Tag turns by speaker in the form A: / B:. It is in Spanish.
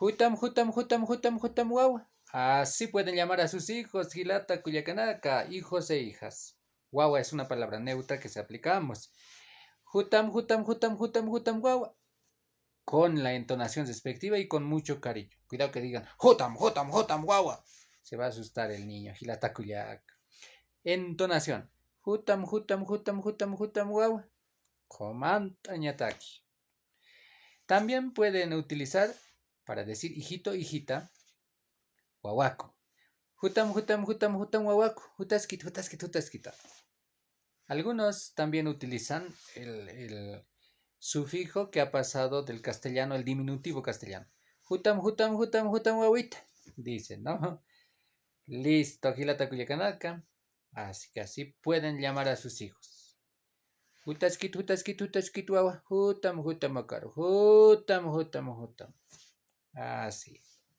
A: Hutam, hutam, hutam, hutam, hutam, guagua. Así pueden llamar a sus hijos, Gilata, Culiacanaca, hijos e hijas. Guagua es una palabra neutra que se aplica a ambos. Hutam, hutam, hutam, hutam, hutam, guagua. Con la entonación respectiva y con mucho cariño. Cuidado que digan, hutam, hutam, hutam, guagua. Se va a asustar el niño, Gilata, Culiaca. Entonación. Hutam, hutam, hutam, hutam, hutam, guagua. Comanta, ñataki. También pueden utilizar para decir hijito, hijita, guaguaco. Hutam, hutam, hutam, hutam, guaguaco. Hutaskit, hutaskit, hutaskita. Algunos también utilizan el sufijo que ha pasado del castellano al diminutivo castellano. Hutam, hutam, hutam, hutam, guaguita. Dicen, ¿no? Listo, Gilata Culiacanaca. Así que así pueden llamar a sus hijos. Hutaskit, hutaskit, hutaskit, guagua. Hutam, hutam, acaro. Hutam, hutam, hutam. Así.